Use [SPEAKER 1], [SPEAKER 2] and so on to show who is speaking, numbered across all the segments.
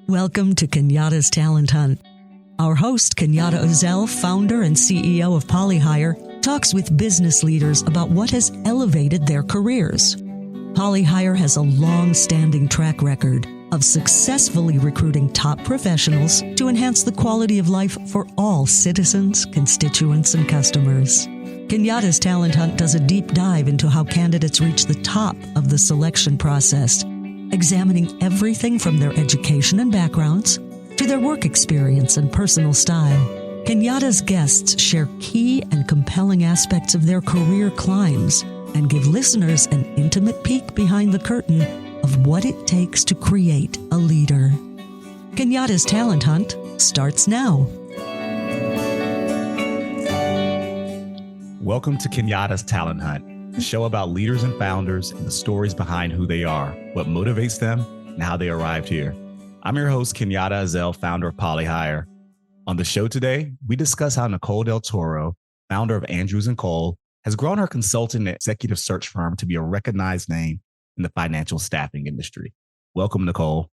[SPEAKER 1] Welcome to Kenyatta's Talent Hunt. Our host, Kenyatta Uzzell, founder and CEO of POLIHIRE, talks with business leaders about what has elevated their careers. POLIHIRE has a long-standing track record of successfully recruiting top professionals to enhance the quality of life for all citizens, constituents, and customers. Kenyatta's Talent Hunt does a deep dive into how candidates reach the top of the selection process, examining everything from their education and backgrounds to their work experience and personal style. Kenyatta's guests share key and compelling aspects of their career climbs and give listeners an intimate peek behind the curtain of what it takes to create a leader. Kenyatta's Talent Hunt starts now.
[SPEAKER 2] Welcome to Kenyatta's Talent Hunt, the show about leaders and founders and the stories behind who they are, what motivates them, and how they arrived here. I'm your host, Kenyatta Uzzell, founder of POLIHIRE. On the show today, we discuss how Nicole Del Toro, founder of Andrews & Cole, has grown her consulting and executive search firm to be a recognized name in the financial staffing industry. Welcome, Nicole.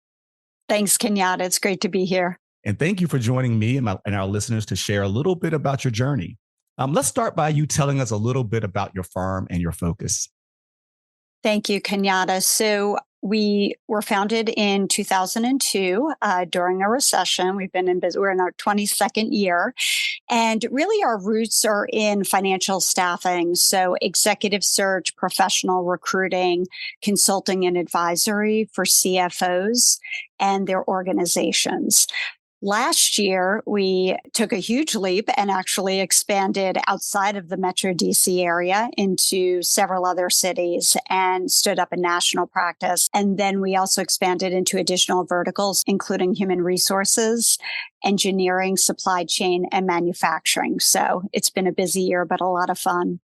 [SPEAKER 3] Thanks, Kenyatta. It's great to be here.
[SPEAKER 2] And thank you for joining me and our listeners to share a little bit about your journey. Let's start by you telling us a little bit about your firm and your focus.
[SPEAKER 3] Thank you, Kenyatta. So we were founded in 2002 during a recession. We're in our 22nd year. And really our roots are in financial staffing. So executive search, professional recruiting, consulting and advisory for CFOs and their organizations. Last year, we took a huge leap and actually expanded outside of the Metro DC area into several other cities and stood up a national practice. And then we also expanded into additional verticals, including human resources, engineering, supply chain, and manufacturing. So it's been a busy year, but a lot of fun.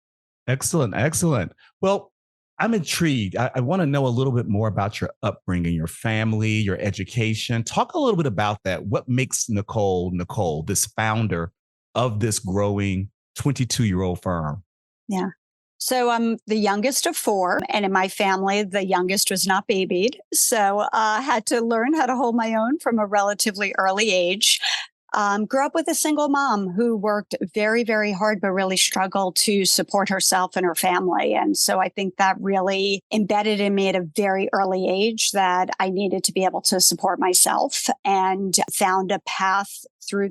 [SPEAKER 2] Excellent. Excellent. Well, I'm intrigued. I want to know a little bit more about your upbringing, your family, your education. Talk a little bit about that. What makes Nicole, this founder of this growing 22-year-old firm?
[SPEAKER 3] Yeah. So I'm the youngest of four, and in my family, the youngest was not babied. So I had to learn how to hold my own from a relatively early age. Grew up with a single mom who worked very, very hard, but really struggled to support herself and her family. And so I think that really embedded in me at a very early age that I needed to be able to support myself, and found a path through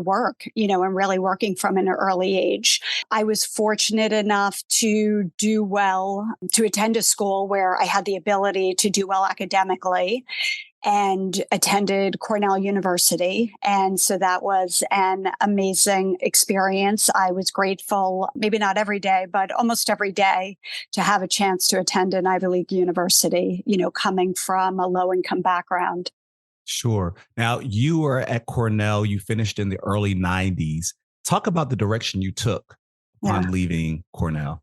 [SPEAKER 3] work, and really working from an early age. I was fortunate enough to do well, to attend a school where I had the ability to do well academically, and attended Cornell University. And so that was an amazing experience. I was grateful, maybe not every day, but almost every day, to have a chance to attend an Ivy League university, coming from a low-income background.
[SPEAKER 2] Sure. Now, you were at Cornell. You finished in the early 90s. Talk about the direction you took upon leaving Cornell.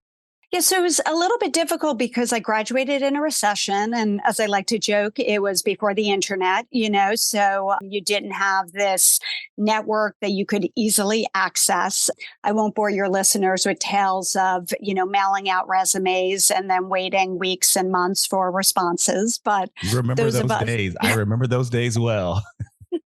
[SPEAKER 3] Yeah, so it was a little bit difficult because I graduated in a recession. And as I like to joke, it was before the internet, so you didn't have this network that you could easily access. I won't bore your listeners with tales of, mailing out resumes and then waiting weeks and months for responses. But
[SPEAKER 2] you remember those days. I remember those days well.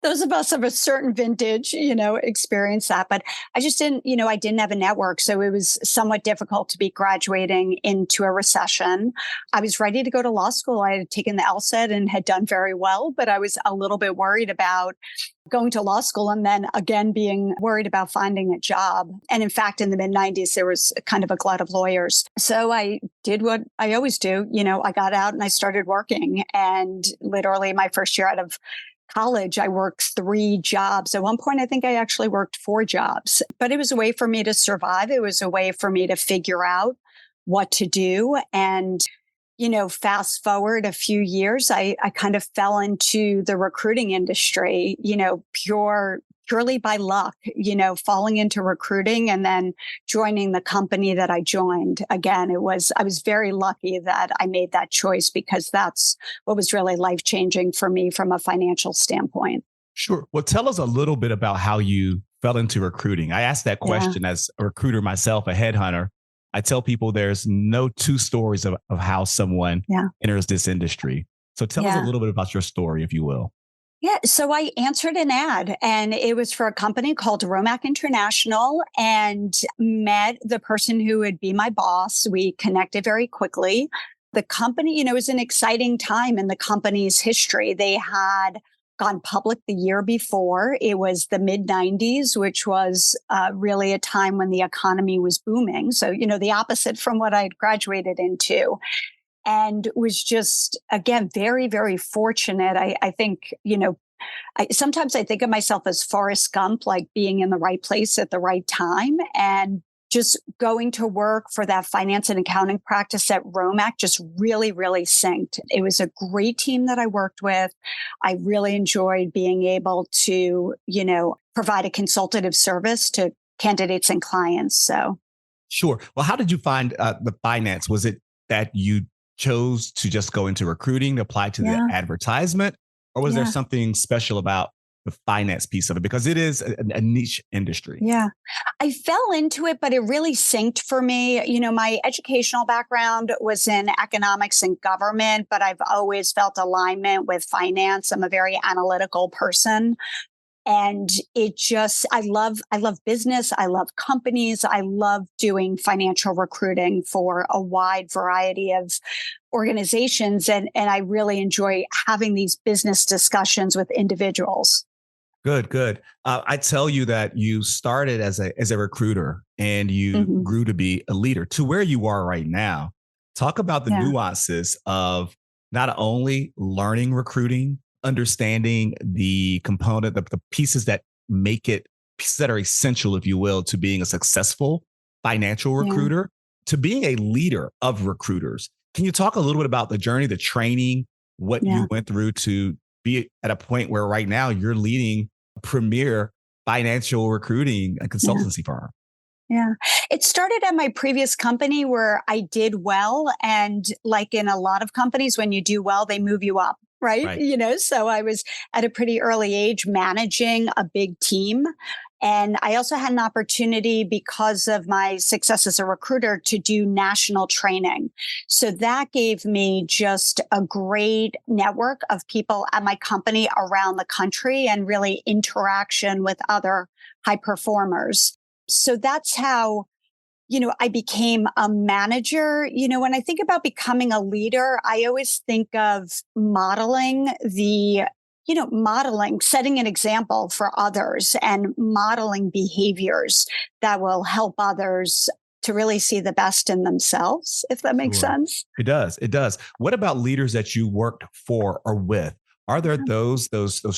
[SPEAKER 3] Those of us of a certain vintage, experience that. But I just didn't, I didn't have a network. So it was somewhat difficult to be graduating into a recession. I was ready to go to law school. I had taken the LSAT and had done very well, but I was a little bit worried about going to law school and then again being worried about finding a job. And in fact, in the mid-90s, there was kind of a glut of lawyers. So I did what I always do. I got out and I started working. And literally my first year out of college, I worked 3 jobs. At one point, I think I actually worked 4 jobs, but it was a way for me to survive. It was a way for me to figure out what to do. And, fast forward a few years, I kind of fell into the recruiting industry, purely by luck, falling into recruiting and then joining the company that I joined. Again, I was very lucky that I made that choice because that's what was really life-changing for me from a financial standpoint.
[SPEAKER 2] Sure. Well, tell us a little bit about how you fell into recruiting. I asked that question as a recruiter myself, a headhunter. I tell people there's no 2 stories of how someone enters this industry. So tell us a little bit about your story, if you will.
[SPEAKER 3] Yeah, so I answered an ad and it was for a company called Romac International and met the person who would be my boss. We connected very quickly. The company, was an exciting time in the company's history. They had gone public the year before. It was the mid 90s, which was really a time when the economy was booming. So, the opposite from what I'd graduated into, and was just, again, very, very fortunate. I think, sometimes I think of myself as Forrest Gump, like being in the right place at the right time, and just going to work for that finance and accounting practice at Romac just really, really synced. It was a great team that I worked with. I really enjoyed being able to, provide a consultative service to candidates and clients. So,
[SPEAKER 2] Sure. Well, how did you find the finance? Was it that you chose to just go into recruiting, apply to the
[SPEAKER 3] yeah.
[SPEAKER 2] advertisement, or was there
[SPEAKER 3] Yeah.
[SPEAKER 2] something special about the finance piece of it? Because it is a niche industry.
[SPEAKER 3] Yeah. I fell into it, but it really synced for me. My educational background was in economics and government, but I've always felt alignment with finance. I'm a very analytical person. And I love business. I love companies. I love doing financial recruiting for a wide variety of organizations. And I really enjoy having these business discussions with individuals.
[SPEAKER 2] Good, good. I tell you that you started as a recruiter and you
[SPEAKER 3] Hmm.
[SPEAKER 2] grew to be a leader to where you are right now. Talk about the
[SPEAKER 3] Yeah.
[SPEAKER 2] nuances of not only learning recruiting, understanding the component, the pieces that make it, pieces that are essential, if you will, to being a successful financial
[SPEAKER 3] Yeah.
[SPEAKER 2] recruiter, to being a leader of recruiters. Can you talk a little bit about the journey, the training, what you
[SPEAKER 3] Yeah.
[SPEAKER 2] went through to be at a point where right now you're leading a premier financial recruiting and
[SPEAKER 3] Yeah.
[SPEAKER 2] consultancy firm?
[SPEAKER 3] Yeah. It started at my previous company where I did well. And like in a lot of companies, when you do well, they move you up. Right.
[SPEAKER 2] Right.
[SPEAKER 3] So I was at a pretty early age managing a big team. And I also had an opportunity because of my success as a recruiter to do national training. So that gave me just a great network of people at my company around the country and really interaction with other high performers. So that's how, I became a manager. When I think about becoming a leader, I always think of modeling, setting an example for others and modeling behaviors that will help others to really see the best in themselves, if that makes
[SPEAKER 2] Sure.
[SPEAKER 3] sense.
[SPEAKER 2] It does. It does. What about leaders that you worked for or with? Are there those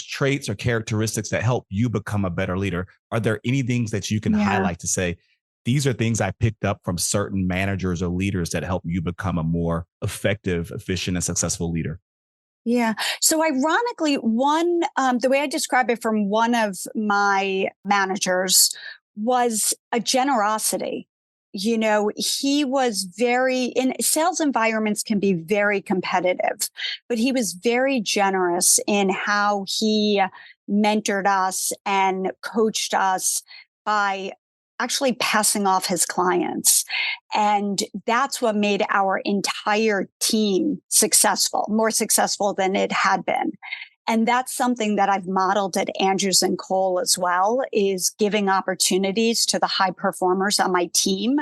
[SPEAKER 2] traits or characteristics that help you become a better leader? Are there any things that you can
[SPEAKER 3] Yeah.
[SPEAKER 2] highlight to say, these are things I picked up from certain managers or leaders that help you become a more effective, efficient, and successful leader?
[SPEAKER 3] Yeah. So ironically, the way I describe it from one of my managers was a generosity. He was in sales environments can be very competitive, but he was very generous in how he mentored us and coached us by actually passing off his clients. And that's what made our entire team successful, more successful than it had been. And that's something that I've modeled at Andrews and Cole as well, is giving opportunities to the high performers on my team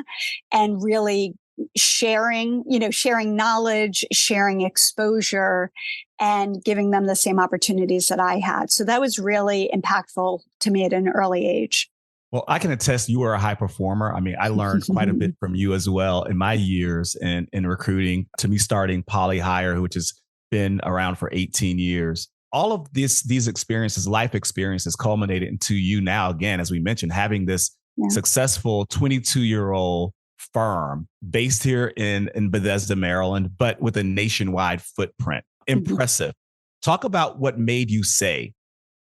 [SPEAKER 3] and really sharing knowledge, sharing exposure, and giving them the same opportunities that I had. So that was really impactful to me at an early age.
[SPEAKER 2] Well, I can attest you are a high performer. I mean, I learned quite a bit from you as well in my years in recruiting, to me starting POLIHIRE, which has been around for 18 years. All of these experiences, life experiences, culminated into you now, again, as we mentioned, having this
[SPEAKER 3] Yeah.
[SPEAKER 2] successful 22-year-old firm based here in Bethesda, Maryland, but with a nationwide footprint.
[SPEAKER 3] Mhm.
[SPEAKER 2] Impressive. Talk about what made you say,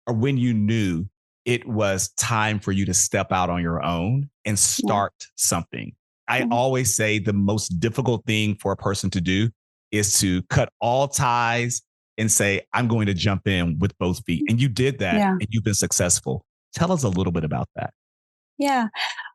[SPEAKER 2] or when you knew it was time for you to step out on your own and
[SPEAKER 3] Yeah.
[SPEAKER 2] start something. I
[SPEAKER 3] Yeah.
[SPEAKER 2] always say the most difficult thing for a person to do is to cut all ties and say, I'm going to jump in with both feet. And you did that
[SPEAKER 3] Yeah.
[SPEAKER 2] and you've been successful. Tell us a little bit about that.
[SPEAKER 3] Yeah.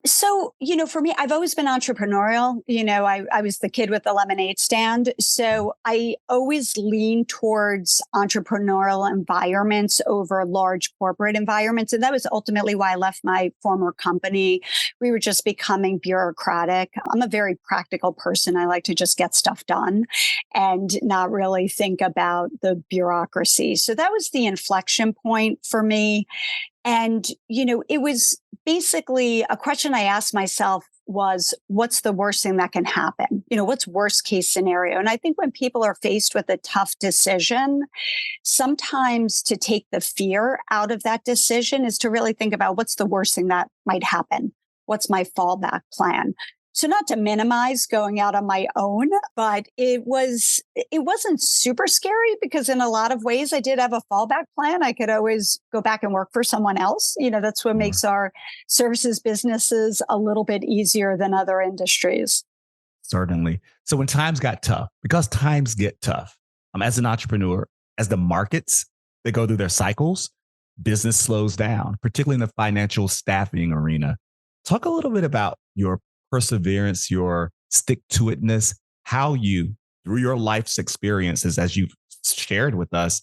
[SPEAKER 3] So, for me, I've always been entrepreneurial. I was the kid with the lemonade stand. So I always lean towards entrepreneurial environments over large corporate environments. And that was ultimately why I left my former company. We were just becoming bureaucratic. I'm a very practical person. I like to just get stuff done and not really think about the bureaucracy. So that was the inflection point for me. And, it was basically a question I asked myself was, what's the worst thing that can happen? What's worst case scenario? And I think when people are faced with a tough decision, sometimes to take the fear out of that decision is to really think about what's the worst thing that might happen? What's my fallback plan? So not to minimize going out on my own, but it wasn't super scary because in a lot of ways I did have a fallback plan. I could always go back and work for someone else. That's what makes our services businesses a little bit easier than other industries.
[SPEAKER 2] Certainly. So when times got tough, because times get tough, as an entrepreneur, as the markets, they go through their cycles, business slows down, particularly in the financial staffing arena. Talk a little bit about your perseverance, your stick-to-itness, how you, through your life's experiences, as you've shared with us,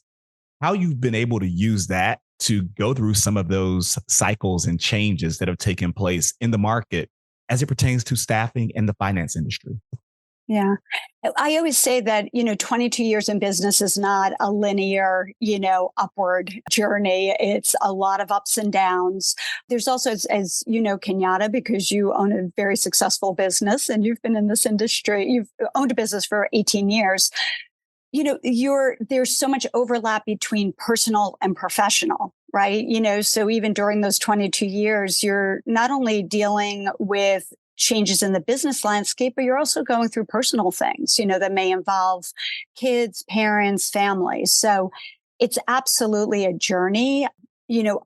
[SPEAKER 2] how you've been able to use that to go through some of those cycles and changes that have taken place in the market as it pertains to staffing and the finance industry.
[SPEAKER 3] Yeah. I always say that, 22 years in business is not a linear, upward journey. It's a lot of ups and downs. There's also, as Kenyatta, because you own a very successful business and you've been in this industry, you've owned a business for 18 years. There's so much overlap between personal and professional, right? So even during those 22 years, you're not only dealing with changes in the business landscape, but you're also going through personal things, that may involve kids, parents, families. So it's absolutely a journey.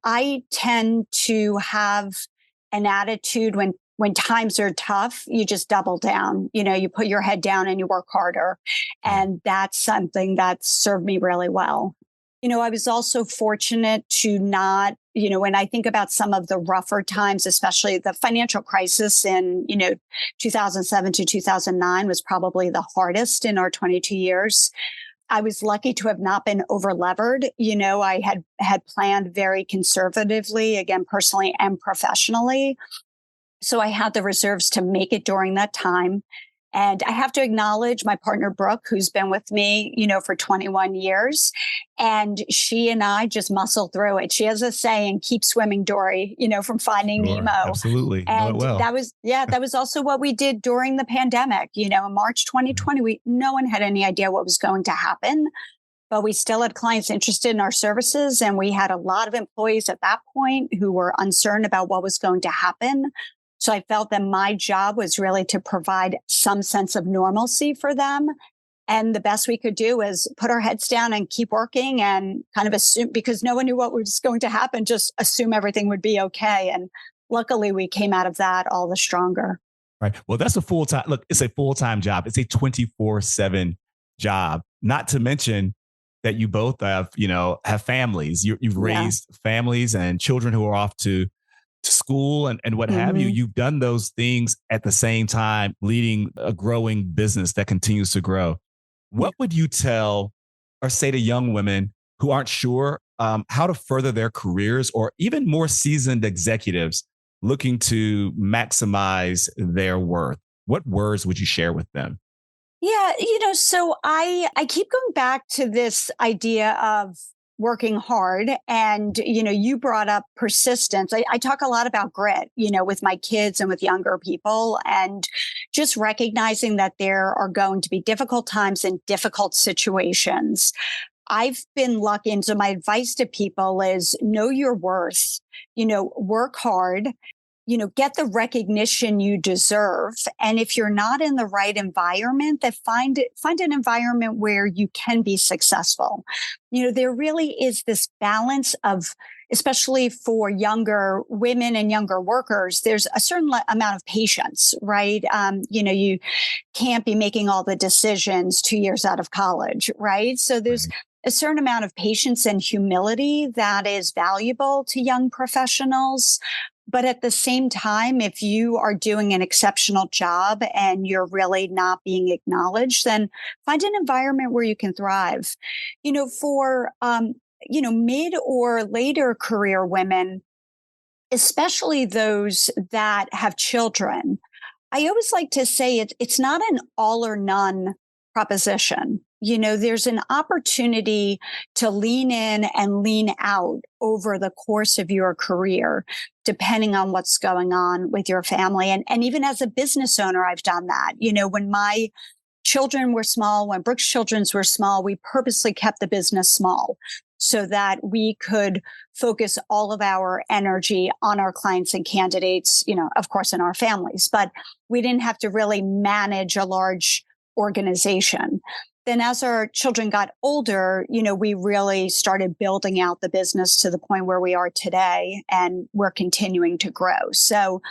[SPEAKER 3] I tend to have an attitude when times are tough, you just double down, you put your head down and you work harder. And that's something that served me really well. I was also fortunate to not, when I think about some of the rougher times, especially the financial crisis in, 2007 to 2009 was probably the hardest in our 22 years. I was lucky to have not been over levered. I had planned very conservatively, again, personally and professionally. So I had the reserves to make it during that time. And I have to acknowledge my partner, Brooke, who's been with me, for 21 years. And she and I just muscle through it. She has a saying, keep swimming, Dory, from Finding
[SPEAKER 2] Sure,
[SPEAKER 3] Nemo.
[SPEAKER 2] absolutely.
[SPEAKER 3] And
[SPEAKER 2] well.
[SPEAKER 3] that was also what we did during the pandemic. In March 2020, no one had any idea what was going to happen. But we still had clients interested in our services. And we had a lot of employees at that point who were uncertain about what was going to happen. So I felt that my job was really to provide some sense of normalcy for them. And the best we could do was put our heads down and keep working and kind of assume, because no one knew what was going to happen, just assume everything would be okay. And luckily we came out of that all the stronger.
[SPEAKER 2] Right. Well, that's a full-time, look, it's a full-time job. It's a 24/7 job, not to mention that you both have families. You've raised families and children who are off to school and what have you. You've done those things at the same time, leading a growing business that continues to grow. What would you tell or say to young women who aren't sure how to further their careers, or even more seasoned executives looking to maximize their worth? What words would you share with them?
[SPEAKER 3] Yeah, so I keep going back to this idea of working hard. And, you brought up persistence. I talk a lot about grit, with my kids and with younger people, and just recognizing that there are going to be difficult times and difficult situations. I've been lucky. And so my advice to people is know your worth, work hard, get the recognition you deserve. And if you're not in the right environment, then find an environment where you can be successful. There really is this balance of, especially for younger women and younger workers, there's a certain amount of patience, right? You can't be making all the decisions 2 years out of college, right? So there's a certain amount of patience and humility that is valuable to young professionals. But at the same time, if you are doing an exceptional job and you're really not being acknowledged, then find an environment where you can thrive. For mid or later career women, especially those that have children, I always like to say it's not an all or none proposition. There's an opportunity to lean in and lean out over the course of your career, depending on what's going on with your family. And even as a business owner, I've done that. When my children were small, when Brooke's children's were small, we purposely kept the business small so that we could focus all of our energy on our clients and candidates, of course, in our families, but we didn't have to really manage a large organization. Then as our children got older, we really started building out the business to the point where we are today, and we're continuing to grow. So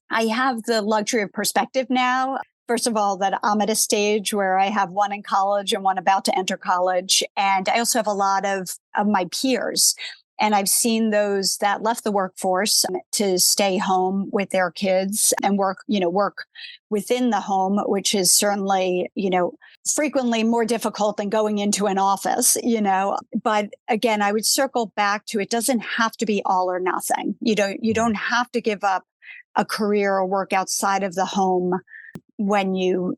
[SPEAKER 3] I have the luxury of perspective now. First of all, that I'm at a stage where I have one in college and one about to enter college. And I also have a lot of my peers. And I've seen those that left the workforce to stay home with their kids and work within the home, which is certainly, frequently more difficult than going into an office, But again, I would circle back to, it doesn't have to be all or nothing. You don't have to give up a career or work outside of the home when you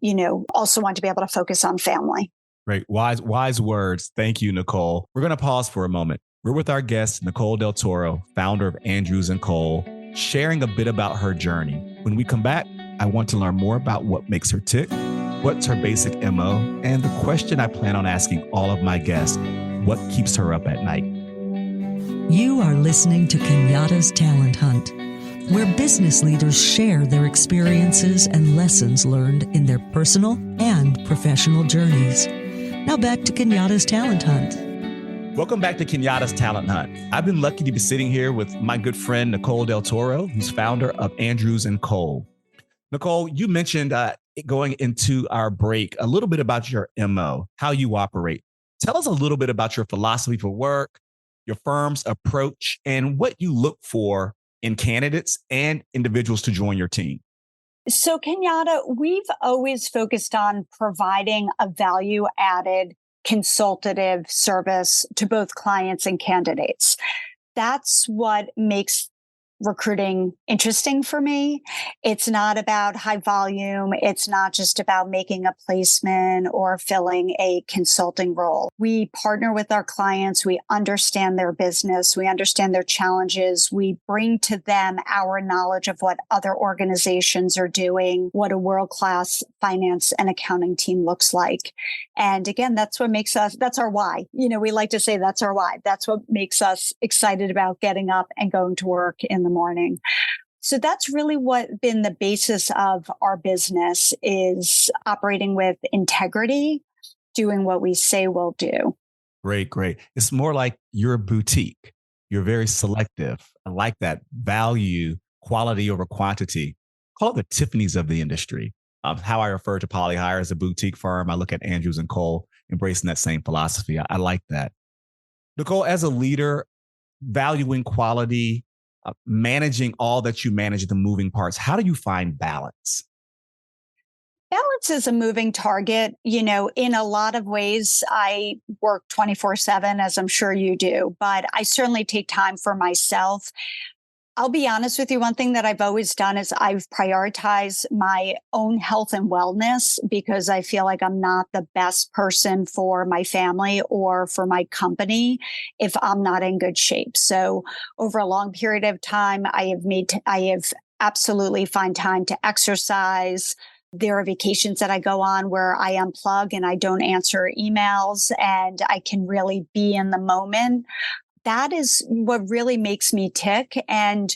[SPEAKER 3] also want to be able to focus on family.
[SPEAKER 2] Great. Wise words. Thank you, Nicole. We're going to pause for a moment. We're with our guest, Nicole Del Toro, founder of Andrews & Cole, sharing a bit about her journey. When we come back, I want to learn more about what makes her tick, what's her basic MO, and the question I plan on asking all of my guests, what keeps her up at night?
[SPEAKER 1] You are listening to Kenyatta's Talent Hunt, where business leaders share their experiences and lessons learned in their personal and professional journeys. Now back to Kenyatta's Talent Hunt.
[SPEAKER 2] Welcome back to Kenyatta's Talent Hunt. I've been lucky to be sitting here with my good friend, Nicole Del Toro, who's founder of Andrews & Cole. Nicole, you mentioned going into our break a little bit about your MO, how you operate. Tell us a little bit about your philosophy for work, your firm's approach, and what you look for in candidates and individuals to join your team.
[SPEAKER 3] So, Kenyatta, we've always focused on providing a value-added consultative service to both clients and candidates. That's what makes recruiting interesting for me. It's not about high volume. It's not just about making a placement or filling a consulting role. We partner with our clients. We understand their business. We understand their challenges. We bring to them our knowledge of what other organizations are doing, what a world-class finance and accounting team looks like. And again, that's what makes us, that's our why. We like to say that's our why. That's what makes us excited about getting up and going to work in the morning. So that's really what been the basis of our business, is operating with integrity, doing what we say we'll do.
[SPEAKER 2] Great. It's more like you're a boutique. You're very selective. I like that. Value, quality over quantity. Call it the Tiffany's of the industry. How I refer to POLIHIRE as a boutique firm. I look at Andrews & Cole embracing that same philosophy. I like that. Nicole, as a leader, valuing quality, managing all that you manage, the moving parts, how do you find balance?
[SPEAKER 3] Balance is a moving target. In a lot of ways, I work 24/7, as I'm sure you do, but I certainly take time for myself. I'll be honest with you. One thing that I've always done is I've prioritized my own health and wellness, because I feel like I'm not the best person for my family or for my company if I'm not in good shape. So over a long period of time, I have absolutely find time to exercise. There are vacations that I go on where I unplug and I don't answer emails, and I can really be in the moment. That is what really makes me tick. And,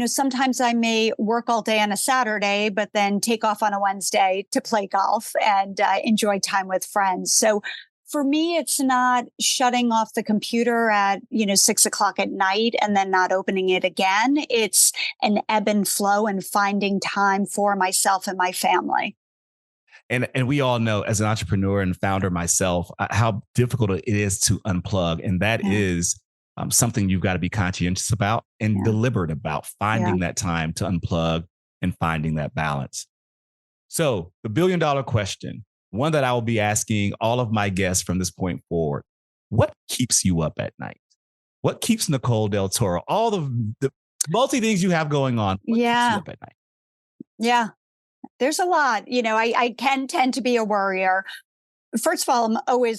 [SPEAKER 3] sometimes I may work all day on a Saturday, but then take off on a Wednesday to play golf and enjoy time with friends. So for me, it's not shutting off the computer at, 6:00 at night and then not opening it again. It's an ebb and flow and finding time for myself and my family.
[SPEAKER 2] And we all know, as an entrepreneur and founder myself, how difficult it is to unplug. And that is something you've got to be conscientious about and deliberate about finding that time to unplug and finding that balance. So the $1 billion question, one that I will be asking all of my guests from this point forward, what keeps you up at night? What keeps Nicole Del Toro, all the multi things you have going on, what keeps you up at night?
[SPEAKER 3] Yeah, there's a lot. I can tend to be a worrier. First of all,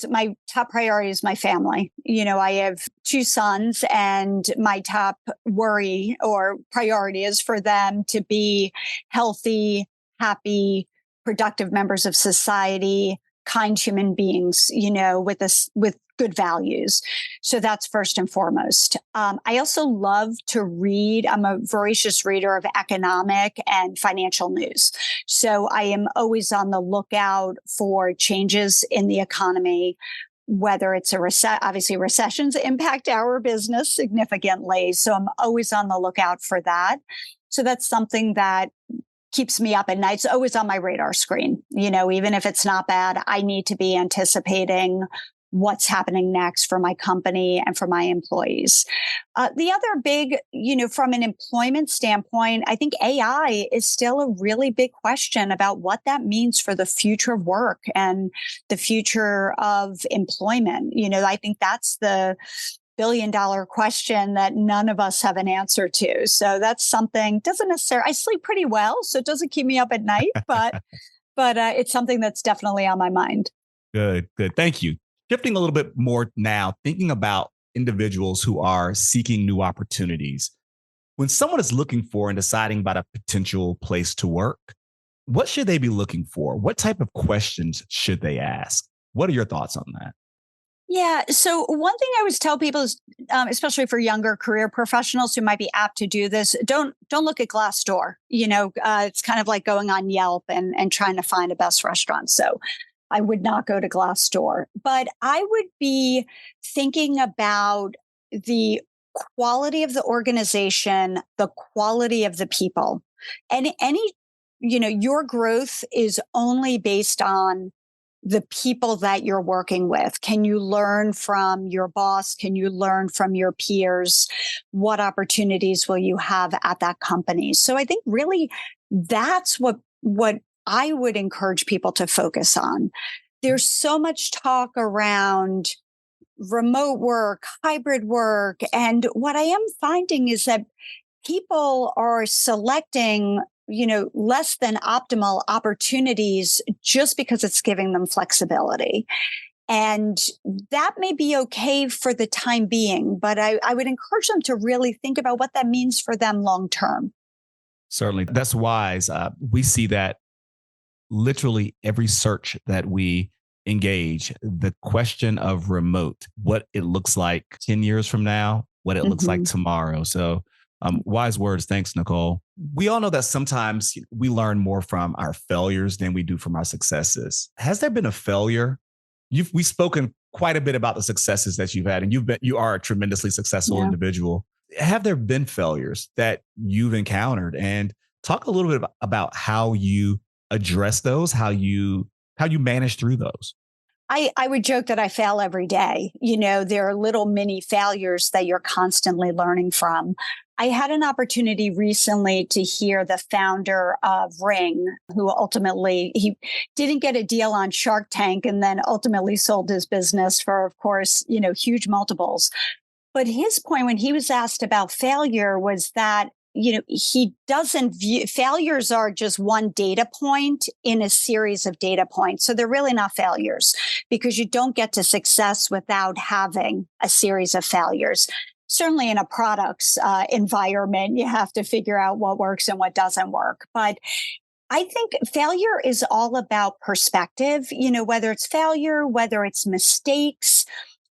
[SPEAKER 3] my top priority is my family. I have 2 sons, and my top worry or priority is for them to be healthy, happy, productive members of society, kind human beings, with good values. So that's first and foremost. I also love to read. I'm a voracious reader of economic and financial news. So I am always on the lookout for changes in the economy, whether it's obviously recessions impact our business significantly. So I'm always on the lookout for that. So that's something that keeps me up at night. It's always on my radar screen. Even if it's not bad, I need to be anticipating what's happening next for my company and for my employees. The other big, from an employment standpoint, I think AI is still a really big question about what that means for the future of work and the future of employment. I think that's the $1 billion question that none of us have an answer to. So that's something I sleep pretty well, so it doesn't keep me up at night, but it's something that's definitely on my mind.
[SPEAKER 2] Good. Thank you. Shifting a little bit more now, thinking about individuals who are seeking new opportunities. When someone is looking for and deciding about a potential place to work, what should they be looking for? What type of questions should they ask? What are your thoughts on that?
[SPEAKER 3] Yeah. So one thing I always tell people is, especially for younger career professionals who might be apt to do this, don't look at Glassdoor. It's kind of like going on Yelp and trying to find a best restaurant. So I would not go to Glassdoor, but I would be thinking about the quality of the organization, the quality of the people, and your growth is only based on the people that you're working with. Can you learn from your boss? Can you learn from your peers? What opportunities will you have at that company? So I think really that's what I would encourage people to focus on. There's so much talk around remote work, hybrid work. And what I am finding is that people are selecting less than optimal opportunities just because it's giving them flexibility. And that may be okay for the time being, but I would encourage them to really think about what that means for them long term.
[SPEAKER 2] Certainly. That's wise. We see that literally every search that we engage, the question of remote, what it looks like 10 years from now, what it looks like tomorrow. So wise words. Thanks, Nicole. We all know that sometimes we learn more from our failures than we do from our successes. Has there been a failure? We've spoken quite a bit about the successes that you've had, and you are a tremendously successful individual. Have there been failures that you've encountered? And talk a little bit about how you address those, how you manage through those.
[SPEAKER 3] I would joke that I fail every day. There are little mini failures that you're constantly learning from. I had an opportunity recently to hear the founder of Ring, who ultimately, he didn't get a deal on Shark Tank and then ultimately sold his business for, of course, huge multiples. But his point when he was asked about failure was that he doesn't view failures are just one data point in a series of data points. So they're really not failures because you don't get to success without having a series of failures. Certainly in a products environment, you have to figure out what works and what doesn't work. But I think failure is all about perspective, whether it's failure, whether it's mistakes.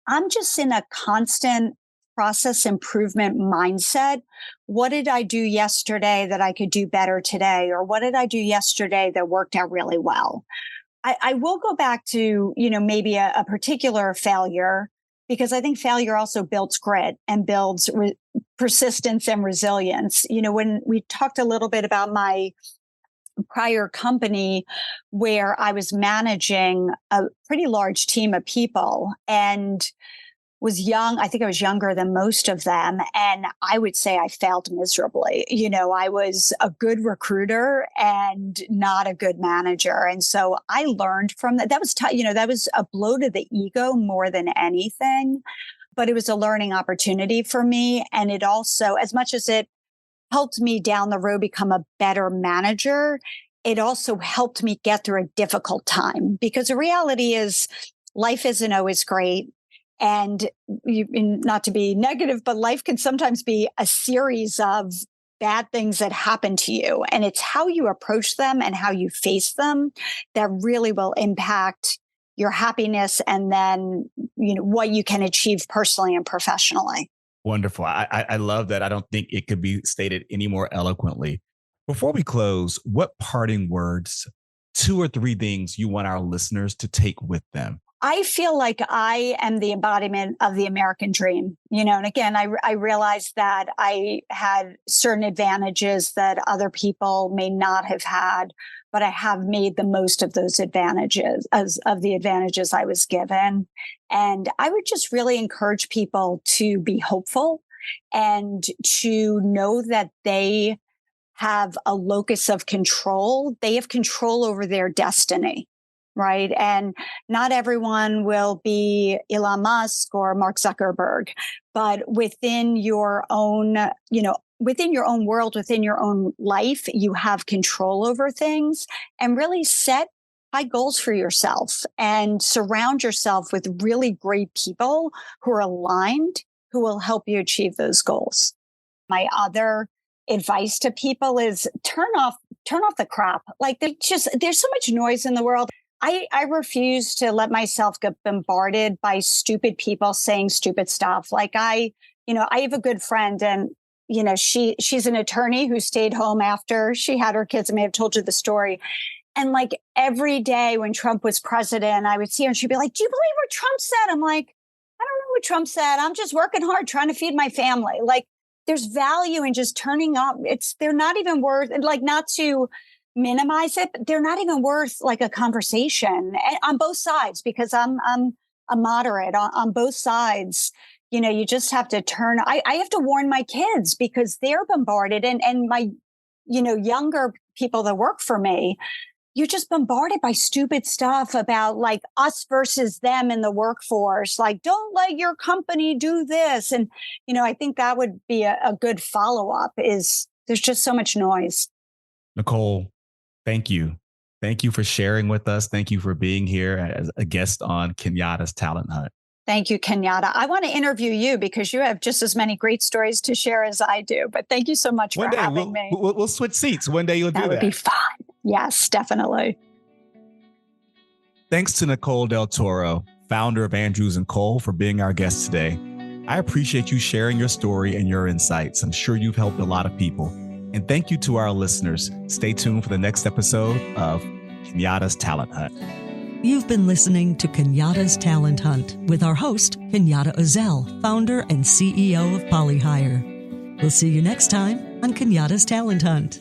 [SPEAKER 3] I'm just in a constant process improvement mindset. What did I do yesterday that I could do better today? Or what did I do yesterday that worked out really well? I will go back to, maybe a particular failure, because I think failure also builds grit and builds persistence and resilience. When we talked a little bit about my prior company where I was managing a pretty large team of people, and was young. I think I was younger than most of them. And I would say I failed miserably. I was a good recruiter and not a good manager. And so I learned from that. That was, that was a blow to the ego more than anything, but it was a learning opportunity for me. And it also, as much as it helped me down the road become a better manager, it also helped me get through a difficult time, because the reality is life isn't always great. And not to be negative, but life can sometimes be a series of bad things that happen to you. And it's how you approach them and how you face them that really will impact your happiness and then, what you can achieve personally and professionally.
[SPEAKER 2] Wonderful. I love that. I don't think it could be stated any more eloquently. Before we close, what parting words, 2 or 3 things you want our listeners to take with them?
[SPEAKER 3] I feel like I am the embodiment of the American dream, and again, I realized that I had certain advantages that other people may not have had, but I have made the most of those advantages, of the advantages I was given. And I would just really encourage people to be hopeful and to know that they have a locus of control. They have control over their destiny. Right. And not everyone will be Elon Musk or Mark Zuckerberg, but within your own, within your own world, within your own life, you have control over things, and really set high goals for yourself and surround yourself with really great people who are aligned, who will help you achieve those goals. My other advice to people is turn off the crap. Like there's so much noise in the world. I refuse to let myself get bombarded by stupid people saying stupid stuff. Like I have a good friend, and, she's an attorney who stayed home after she had her kids. I may have told you the story. And like every day when Trump was president, I would see her and she'd be like, "Do you believe what Trump said?" I'm like, "I don't know what Trump said. I'm just working hard trying to feed my family." Like there's value in just turning up. They're not even worth, like, not to minimize it, but they're not even worth like a conversation on both sides, because I'm a moderate on both sides. You just have to turn. I have to warn my kids because they're bombarded, and my, younger people that work for me, you're just bombarded by stupid stuff about like us versus them in the workforce. Like, don't let your company do this. And, I think that would be a good follow-up. Is there's just so much noise.
[SPEAKER 2] Nicole, thank you. Thank you for sharing with us. Thank you for being here as a guest on Kenyatta's Talent Hunt.
[SPEAKER 3] Thank you, Kenyatta. I want to interview you because you have just as many great stories to share as I do. But thank you so much for having me.
[SPEAKER 2] We'll switch seats. One day you'll do that.
[SPEAKER 3] That would be fun. Yes, definitely.
[SPEAKER 2] Thanks to Nicole Del Toro, founder of Andrews & Cole, for being our guest today. I appreciate you sharing your story and your insights. I'm sure you've helped a lot of people. And thank you to our listeners. Stay tuned for the next episode of Kenyatta's Talent Hunt.
[SPEAKER 1] You've been listening to Kenyatta's Talent Hunt with our host, Kenyatta Uzzell, founder and CEO of POLIHIRE. We'll see you next time on Kenyatta's Talent Hunt.